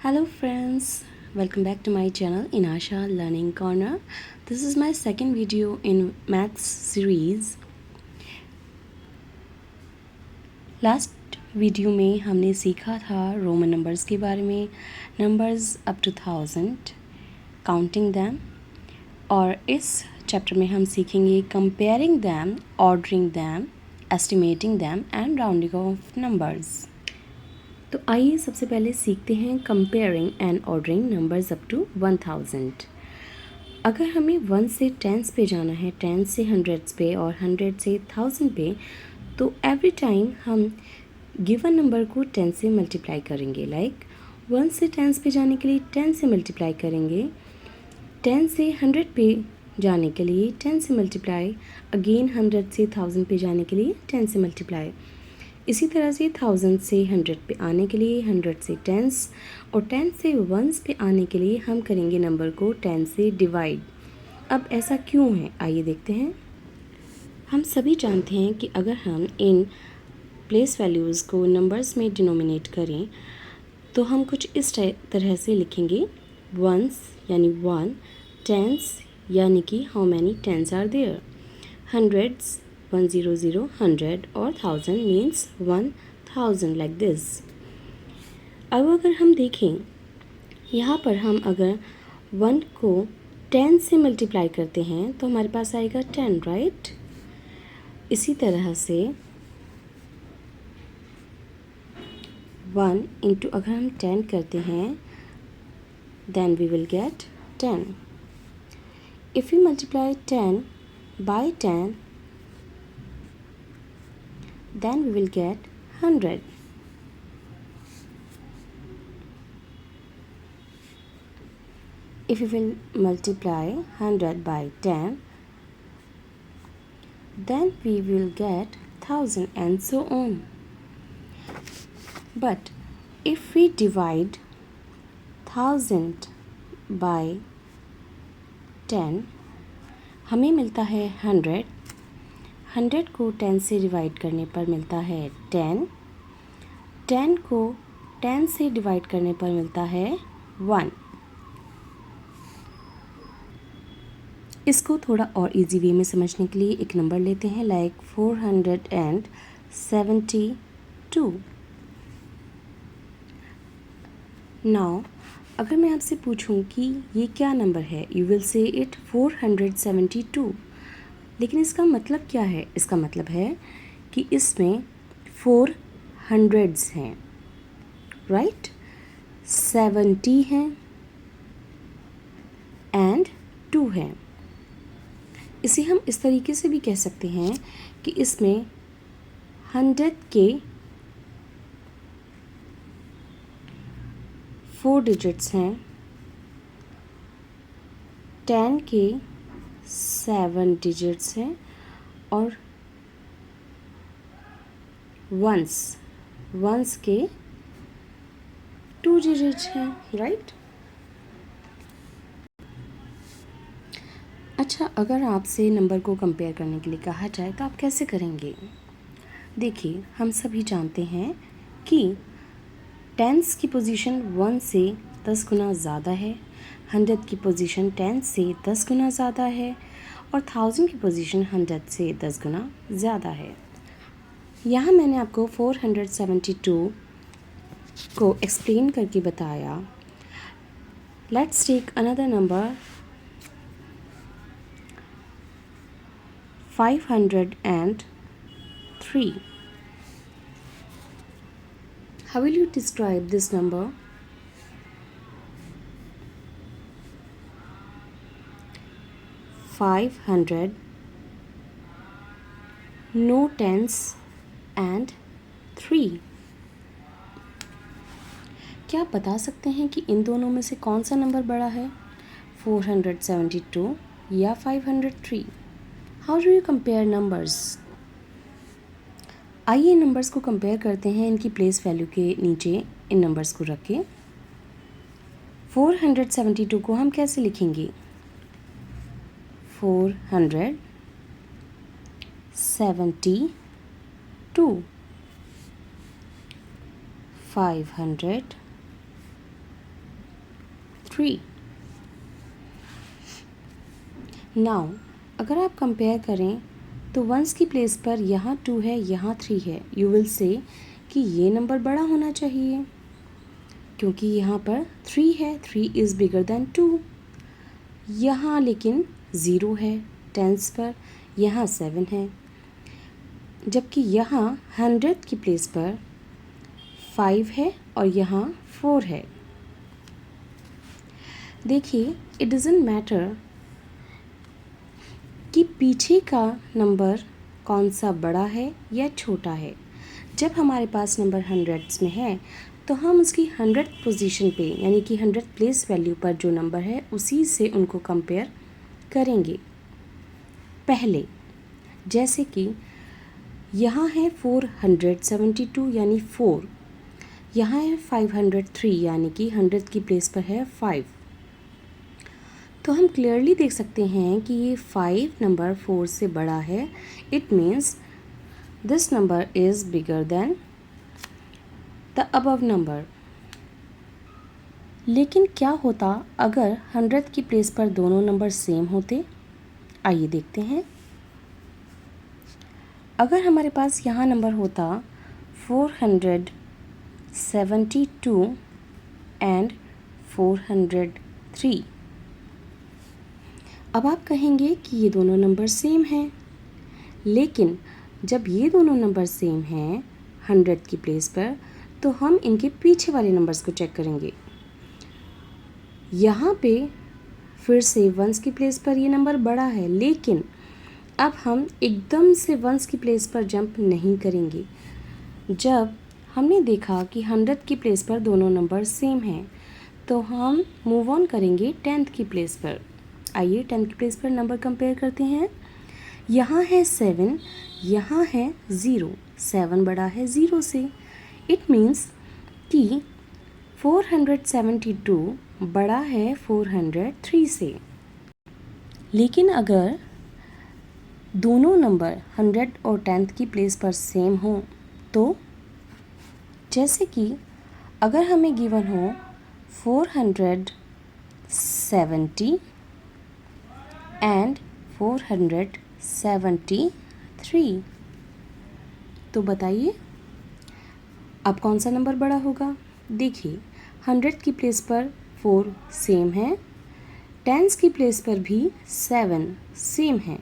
Hello friends, welcome back to my channel Inasha Learning Corner. This is my second video in maths series. Last video में हमने सीखा था Roman numbers के बारे में, numbers up to 1000, counting them, और इस चैप्टर में हम सीखेंगे comparing them, ordering them, estimating them and rounding off numbers. तो आइए सबसे पहले सीखते हैं comparing and ordering numbers up to 1000। अगर हमें 1 से 10s पे जाना है, 10 से 100s पे और 100 से 1000 पे, तो एवरी टाइम हम गिवन नंबर को 10 से मल्टीप्लाई करेंगे। लाइक 1 से 10s पे जाने के लिए 10 से मल्टीप्लाई करेंगे, 10 से 100 पे जाने के लिए 10 से मल्टीप्लाई, अगेन 100 से 1000 पे जाने के लिए 10 से मल्टीप्लाई। इसी तरह से 1000 से 100 पे आने के लिए 100 से 10s और 10 से 1s पे आने के लिए हम करेंगे नंबर को 10 से डिवाइड। अब ऐसा क्यों है, आइए देखते हैं। हम सभी जानते हैं कि अगर हम इन प्लेस वैल्यूज़ को नंबर्स में डिनोमिनेट करें तो हम कुछ इस तरह से लिखेंगे, वंस यानी 1, टेंस यानी कि how many tens are there, hundreds 100 100 और 1000 मीन्स 1000 लाइक दिस। अब अगर हम देखें यहाँ पर, हम अगर 1 को 10 से मल्टीप्लाई करते हैं तो हमारे पास आएगा 10, राइट। इसी तरह से 1 इंटू अगर हम 10 करते हैं then we will get 10। If you multiply 10 by 10 then we will get 100. If we will multiply 100 by 10, then we will get 1000 and so on. But if we divide 1000 by 10, हमें मिलता है 100। 100 को 10 से डिवाइड करने पर मिलता है 10, 10 को 10 से डिवाइड करने पर मिलता है 1। इसको थोड़ा और इजी वे में समझने के लिए एक नंबर लेते हैं, लाइक 472। नाउ अगर मैं आपसे पूछूं कि ये क्या नंबर है, यू विल से इट 472। लेकिन इसका मतलब क्या है? इसका मतलब है कि इसमें 4 हंड्रेड्स हैं, राइट, 70 हैं एंड 2 हैं। इसे हम इस तरीके से भी कह सकते हैं कि इसमें 100 के 4 डिजिट्स हैं, 10 के 7 डिजिट्स हैं और वंस के 2 डिजिट्स हैं, राइट। अच्छा, अगर आपसे नंबर को कंपेयर करने के लिए कहा जाए तो आप कैसे करेंगे? देखिए, हम सभी जानते हैं कि टेंस की पोजीशन 1 से 10 गुना ज़्यादा है, 100 की पोजीशन 10 से 10 गुना ज़्यादा है और 1000 की पोजीशन 100 से 10 गुना ज़्यादा है। यहाँ मैंने आपको 472 को एक्सप्लेन करके बताया। Let's take another number 503। How will you describe this number? 500, no tens and 3। क्या आप बता सकते हैं कि इन दोनों में से कौन सा नंबर बड़ा है, 472 या 503? How do you compare numbers? आइए नंबर्स को कंपेयर करते हैं इनकी प्लेस वैल्यू के नीचे इन नंबर्स को रख के। 472 को हम कैसे लिखेंगे? 472, 500, 3. नाउ अगर आप कंपेयर करें तो वंस की प्लेस पर यहाँ 2 है, यहाँ 3 है. यू विल से कि ये नंबर बड़ा होना चाहिए क्योंकि यहाँ पर 3 है. 3 इज़ बिगर दैन 2. यहाँ लेकिन 0 है टेंस पर, यहाँ 7 है, जबकि यहाँ 100 की प्लेस पर 5 है और यहाँ 4 है. देखिए, इट डज़ंट मैटर कि पीछे का नंबर कौन सा बड़ा है या छोटा है. जब हमारे पास नंबर हंड्रेड्स में है तो हम उसकी 100 पोजीशन पे यानी कि 100 प्लेस वैल्यू पर जो नंबर है उसी से उनको कंपेयर करेंगे. पहले जैसे कि यहाँ है 472 यानी 4, यहाँ है 503 यानी कि 100 की प्लेस पर है 5. तो हम क्लियरली देख सकते हैं कि ये 5 नंबर 4 से बड़ा है. It means this number is bigger than the above number. लेकिन क्या होता अगर 100 की प्लेस पर दोनों नंबर सेम होते? आइए देखते हैं. अगर हमारे पास यहाँ नंबर होता 472 एंड 403. अब आप कहेंगे कि ये दोनों नंबर सेम हैं, लेकिन जब ये दोनों नंबर सेम हैं 100 की प्लेस पर तो हम इनके पीछे वाले नंबर्स को चेक करेंगे. यहाँ पे फिर से वंस की प्लेस पर ये नंबर बड़ा है, लेकिन अब हम एकदम से वंस की प्लेस पर जंप नहीं करेंगे. जब हमने देखा कि 100 की प्लेस पर दोनों नंबर सेम हैं तो हम मूव ऑन करेंगे 10th की प्लेस पर. आइए 10th की प्लेस पर नंबर कंपेयर करते हैं. यहाँ है 7, यहाँ है 0. 7 बड़ा है 0 से. इट मीन्स कि 472 बड़ा है 403 से. लेकिन अगर दोनों नंबर 100 और 10th की प्लेस पर सेम हो तो, जैसे कि अगर हमें गिवन हो 470 एंड 473, तो बताइए अब कौन सा नंबर बड़ा होगा? देखिए, 100 की प्लेस पर 4 सेम है, 10s की प्लेस पर भी 7 सेम है.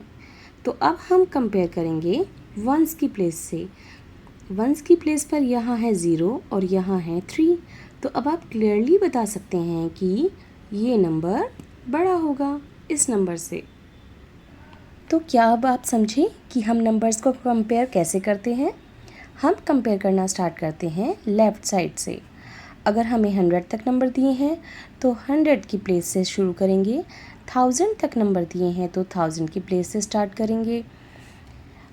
तो अब हम कंपेयर करेंगे वंस की प्लेस से. वंस की प्लेस पर यहाँ है 0 और यहाँ है 3. तो अब आप क्लियरली बता सकते हैं कि ये नंबर बड़ा होगा इस नंबर से. तो क्या अब आप समझे कि हम नंबर्स को कंपेयर कैसे करते हैं? हम कंपेयर करना स्टार्ट करते हैं लेफ़्ट साइड से. अगर हमें 100 तक नंबर दिए हैं तो 100 की प्लेस से शुरू करेंगे. 1000 तक नंबर दिए हैं तो 1000 की प्लेस से स्टार्ट करेंगे.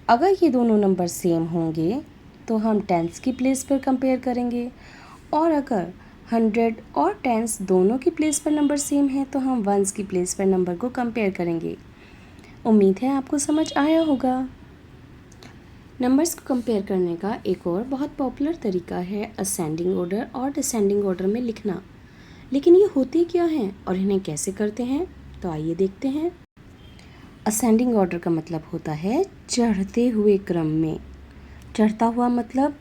अगर ये दोनों नंबर सेम होंगे तो हम 10s की प्लेस पर कंपेयर करेंगे, और अगर 100 और 10s दोनों की प्लेस पर नंबर सेम है तो हम 1s की प्लेस पर नंबर को कंपेयर करेंगे. उम्मीद है आपको समझ आया होगा. नंबर्स को कंपेयर करने का एक और बहुत पॉपुलर तरीका है असेंडिंग ऑर्डर और डिसेंडिंग ऑर्डर में लिखना. लेकिन ये होते क्या हैं और इन्हें कैसे करते हैं, तो आइए देखते हैं. असेंडिंग ऑर्डर का मतलब होता है चढ़ते हुए क्रम में. चढ़ता हुआ मतलब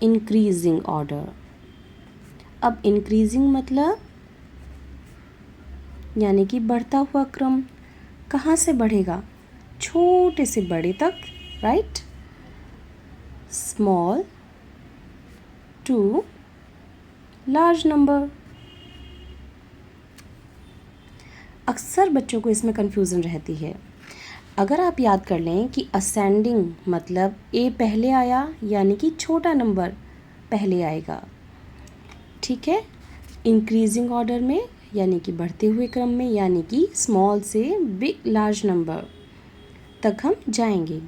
इंक्रीजिंग ऑर्डर. अब इंक्रीजिंग मतलब यानी कि बढ़ता हुआ क्रम. कहाँ से बढ़ेगा? छोटे से बड़े तक, right? Small to large number. अक्सर बच्चों को इसमें कन्फ्यूज़न रहती है. अगर आप याद कर लें कि असेंडिंग मतलब ए पहले आया यानी कि छोटा नंबर पहले आएगा, ठीक है. इंक्रीजिंग ऑर्डर में यानी कि बढ़ते हुए क्रम में यानी कि स्मॉल से बिग लार्ज नंबर तक हम जाएंगे.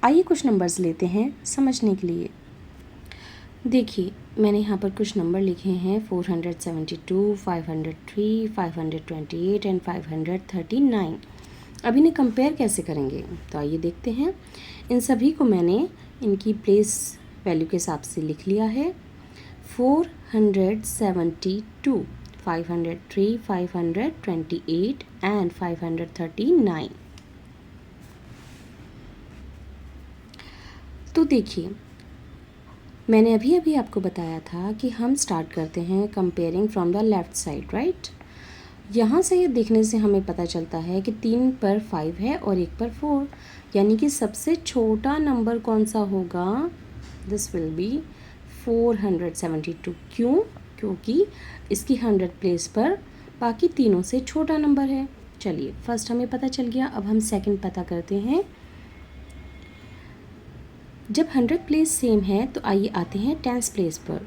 आइए कुछ नंबर्स लेते हैं समझने के लिए. देखिए, मैंने यहाँ पर कुछ नंबर लिखे हैं 472, 503, 528 एंड 539. अब इन्हें कंपेयर कैसे करेंगे, तो आइए देखते हैं. इन सभी को मैंने इनकी प्लेस वैल्यू के हिसाब से लिख लिया है. 472 503, 528 and 539। तो देखिए, मैंने अभी अभी आपको बताया था कि हम स्टार्ट करते हैं comparing from the left side, right. यहाँ से ये देखने से हमें पता चलता है कि 3 पर 5 है और 1 पर 4, यानी कि सबसे छोटा नंबर कौन सा होगा? This will be 472। क्यों? क्योंकि इसकी 100 प्लेस पर बाकी तीनों से छोटा नंबर है। चलिए, फर्स्ट हमें पता चल गया, अब हम सेकंड पता करते हैं। जब 100 प्लेस सेम है तो आइए आते हैं 10th प्लेस पर,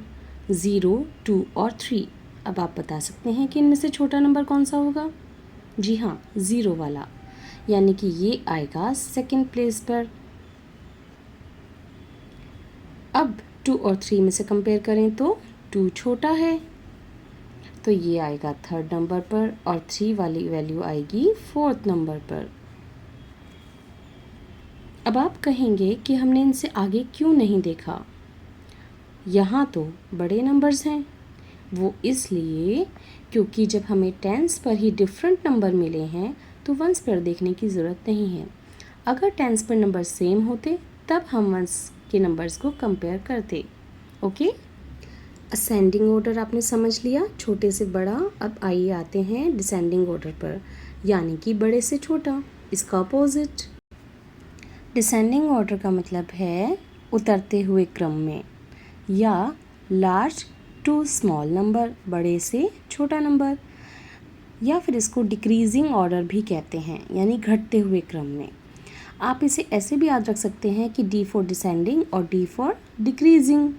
0, 2 और 3। अब आप बता सकते हैं कि इनमें से छोटा नंबर कौन सा होगा? जी हाँ, 0 वाला, यानी कि ये आएगा सेकंड प्लेस पर। अब 2 और 3 में से कंपेयर करें तो 2 छोटा है, तो ये आएगा थर्ड नंबर पर और 3 वाली वैल्यू आएगी फोर्थ नंबर पर। अब आप कहेंगे कि हमने इनसे आगे क्यों नहीं देखा? यहाँ तो बड़े नंबर्स हैं। वो इसलिए क्योंकि जब हमें टेंस पर ही डिफरेंट नंबर मिले हैं तो वंस पर देखने की ज़रूरत नहीं है। अगर टेंस पर नंबर सेम होते तब हम वंस के नंबर्स को कंपेयर करते। ओके, असेंडिंग ऑर्डर आपने समझ लिया, छोटे से बड़ा। अब आइए आते हैं डिसेंडिंग ऑर्डर पर, यानी कि बड़े से छोटा, इसका अपोजिट। डिसेंडिंग ऑर्डर का मतलब है उतरते हुए क्रम में, या लार्ज टू स्मॉल नंबर, बड़े से छोटा नंबर, या फिर इसको डिक्रीजिंग ऑर्डर भी कहते हैं, यानी घटते हुए क्रम में। आप इसे ऐसे भी याद रख सकते हैं कि D फॉर डिसेंडिंग और D फॉर डिक्रीजिंग।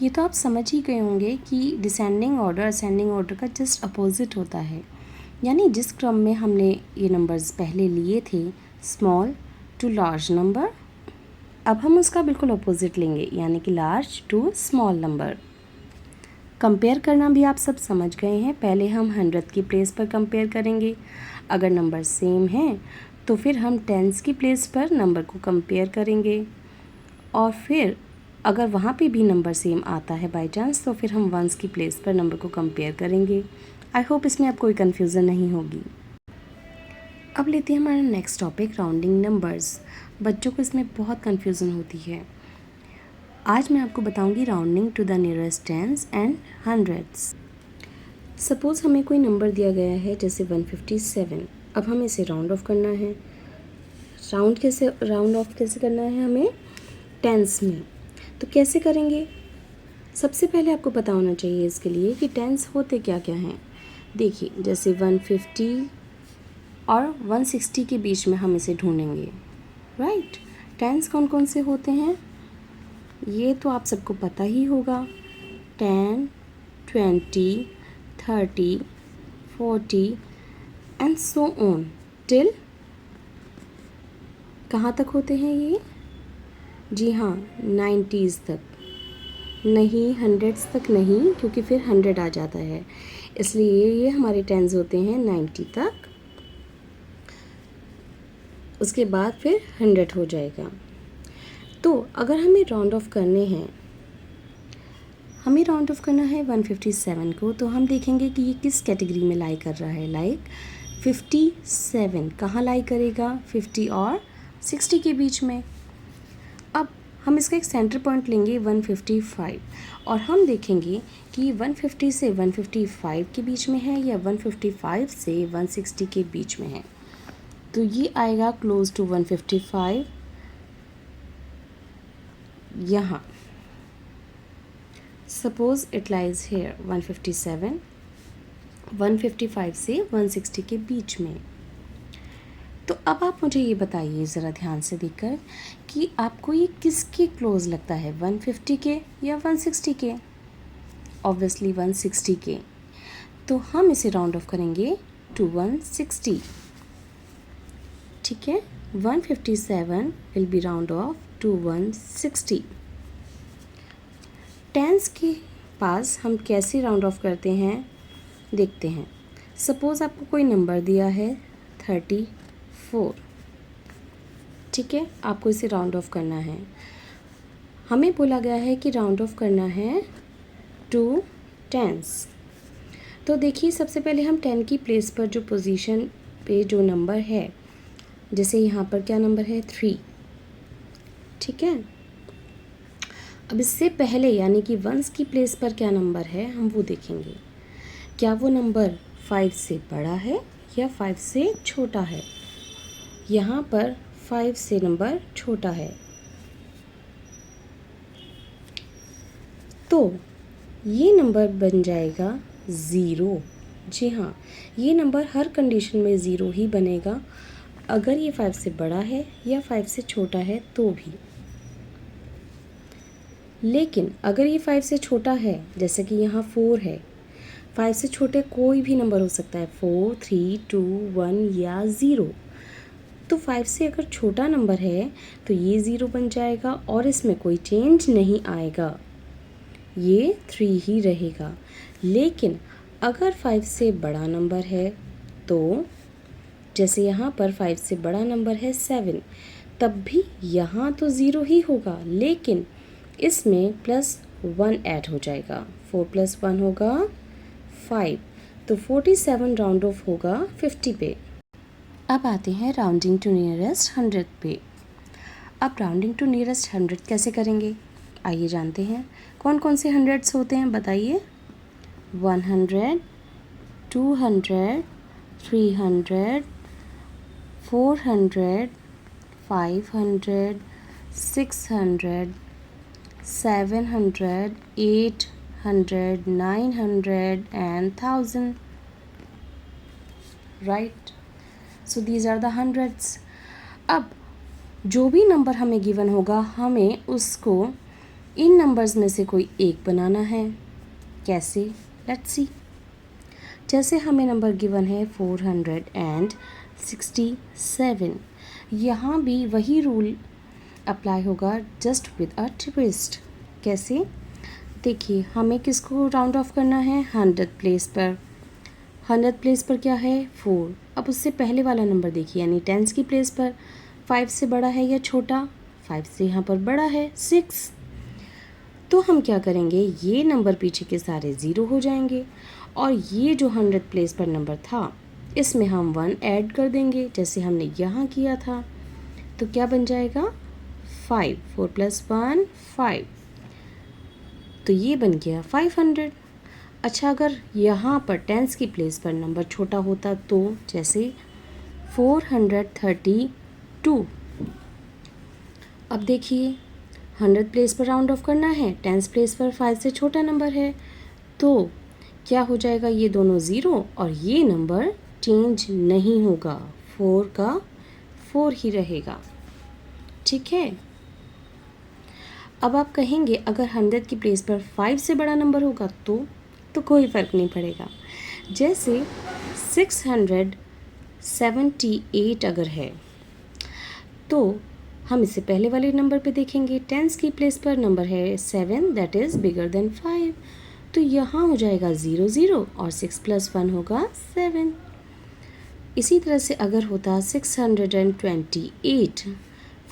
ये तो आप समझ ही गए होंगे कि डिसेंडिंग ऑर्डर असेंडिंग ऑर्डर का जस्ट अपोजिट होता है, यानी जिस क्रम में हमने ये नंबर्स पहले लिए थे, स्मॉल टू लार्ज नंबर, अब हम उसका बिल्कुल अपोजिट लेंगे, यानी कि large to small number. Compare करना भी आप सब समझ गए हैं। पहले हम 100 की प्लेस पर कंपेयर करेंगे, अगर नंबर सेम हैं तो फिर हम टेंस की प्लेस पर नंबर को कंपेयर करेंगे, और फिर अगर वहाँ पे भी नंबर सेम आता है बाय चांस तो फिर हम वंस की प्लेस पर नंबर को कंपेयर करेंगे। आई होप इसमें अब कोई कन्फ्यूज़न नहीं होगी। अब लेते हैं हमारा नेक्स्ट टॉपिक, राउंडिंग नंबर्स। बच्चों को इसमें बहुत कन्फ्यूज़न होती है। आज मैं आपको बताऊंगी rounding to the nearest tens and hundreds. Suppose हमें कोई नंबर दिया गया है जैसे 157। अब हमें इसे राउंड ऑफ करना है। राउंड ऑफ कैसे करना है हमें? टेंस में। तो कैसे करेंगे? सबसे पहले आपको पता होना चाहिए इसके लिए कि टेंस होते क्या क्या हैं। देखिए, जैसे 150 और 160 के बीच में हम इसे ढूंढेंगे, राइट। टेंस कौन कौन से होते हैं ये तो आप सबको पता ही होगा। 10, 20, 30, 40 एंड सो ऑन टिल कहाँ तक होते हैं ये? जी हाँ, 90s तक नहीं, 100s तक नहीं, क्योंकि फिर 100 आ जाता है, इसलिए ये हमारे टेंस होते हैं 90 तक। उसके बाद फिर 100 हो जाएगा। तो अगर हमें राउंड ऑफ करना है 157 को, तो हम देखेंगे कि ये किस कैटेगरी में लाई कर रहा है। लाइक 57 कहाँ लाई करेगा? 50 और 60 के बीच में। अब हम इसका एक सेंटर पॉइंट लेंगे 155, और हम देखेंगे कि 150 से 155 के बीच में है या 155 से 160 के बीच में है। तो ये आएगा क्लोज टू 155 यहाँ। सपोज इट लाइज हेयर 157, 155 से 160 के बीच में। तो अब आप मुझे ये बताइए ज़रा ध्यान से देखकर कि आपको ये किसके क्लोज लगता है, 150 के या 160 के? ऑब्वियसली 160 के। तो हम इसे राउंड ऑफ करेंगे टू 160, ठीक है। 157 will be round off to 160। Tens के पास हम कैसे राउंड ऑफ करते हैं देखते हैं। सपोज़ आपको कोई नंबर दिया है 34, ठीक है, आपको इसे राउंड ऑफ करना है। हमें बोला गया है कि राउंड ऑफ करना है टू टेंस। तो देखिए सबसे पहले हम 10 की प्लेस पर जो पोजीशन पे जो नंबर है, जैसे यहाँ पर क्या नंबर है 3, ठीक है। अब इससे पहले यानी कि वंस की प्लेस पर क्या नंबर है हम वो देखेंगे। क्या वो नंबर 5 से बड़ा है या 5 से छोटा है। यहाँ पर 5 से नंबर छोटा है, तो ये नंबर बन जाएगा 0। जी हाँ, ये नंबर हर कंडीशन में 0 ही बनेगा, अगर ये 5 से बड़ा है या 5 से छोटा है तो भी। लेकिन अगर ये 5 से छोटा है, जैसे कि यहाँ 4 है, 5 से छोटे कोई भी नंबर हो सकता है, 4, 3, 2, 1 या 0। तो 5 से अगर छोटा नंबर है तो ये 0 बन जाएगा और इसमें कोई चेंज नहीं आएगा, ये 3 ही रहेगा। लेकिन अगर 5 से बड़ा नंबर है, तो जैसे यहाँ पर 5 से बड़ा नंबर है 7, तब भी यहाँ तो 0 ही होगा, लेकिन इसमें +1 ऐड हो जाएगा। 4 + 1 होगा 5, तो 47 राउंड ऑफ होगा 50 पे। अब आते हैं राउंडिंग टू नियरेस्ट 100 पे। अब राउंडिंग टू नियरेस्ट 100 कैसे करेंगे, आइए जानते हैं। कौन कौन से हंड्रेड्स होते हैं बताइए। 100, 200, 300, 400, 500, 600, 700, 800, 900 and 1000. Right? So these are the hundreds. अब जो भी नंबर हमें गिवन होगा, हमें उसको इन नंबर्स में से कोई एक बनाना है। कैसे, लेट्स सी। जैसे हमें नंबर गिवन है 467, यहाँ भी वही रूल अप्लाई होगा, जस्ट विद अ ट्विस्ट। कैसे, देखिए हमें किसको राउंड ऑफ करना है, 100 प्लेस पर। 100 प्लेस पर क्या है 4। अब उससे पहले वाला नंबर देखिए, यानी 10 की प्लेस पर 5 से बड़ा है या छोटा, 5 से यहाँ पर बड़ा है 6। तो हम क्या करेंगे, ये नंबर पीछे के सारे 0 हो जाएंगे और ये जो 100 प्लेस पर नंबर था इसमें हम 1 ऐड कर देंगे, जैसे हमने यहाँ किया था। तो क्या बन जाएगा 5, 4 + 1 5, तो ये बन गया 500। अच्छा, अगर यहाँ पर 10 की प्लेस पर नंबर छोटा होता तो जैसे 432। अब देखिए 100 प्लेस पर राउंड ऑफ करना है, 10 प्लेस पर 5 से छोटा नंबर है, तो क्या हो जाएगा, ये दोनों 0 और ये नंबर चेंज नहीं होगा, 4 का 4 ही रहेगा। ठीक है। अब आप कहेंगे अगर 100 की प्लेस पर 5 से बड़ा नंबर होगा तो कोई फ़र्क नहीं पड़ेगा। जैसे 678 अगर है तो हम इससे पहले वाले नंबर पे देखेंगे, 10 की प्लेस पर नंबर है 7, दैट इज़ बिगर देन 5, तो यहाँ हो जाएगा 0 0 और 6 + 1 होगा 7। इसी तरह से अगर होता 628,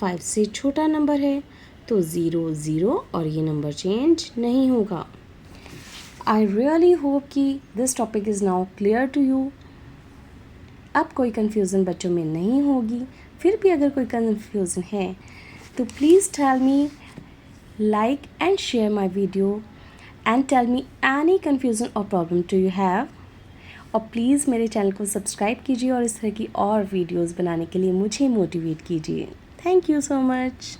5 से छोटा नंबर है तो 0 0 और ये नंबर चेंज नहीं होगा। आई रियली होप कि this topic is now clear to you. अब कोई कन्फ्यूज़न बच्चों में नहीं होगी। फिर भी अगर कोई कन्फ्यूज़न है तो please tell me, like and share my video and tell me any confusion और प्रॉब्लम डू यू हैव। और प्लीज़ मेरे चैनल को सब्सक्राइब कीजिए और इस तरह की और वीडियोज़ बनाने के लिए मुझे मोटिवेट कीजिए। Thank you so much.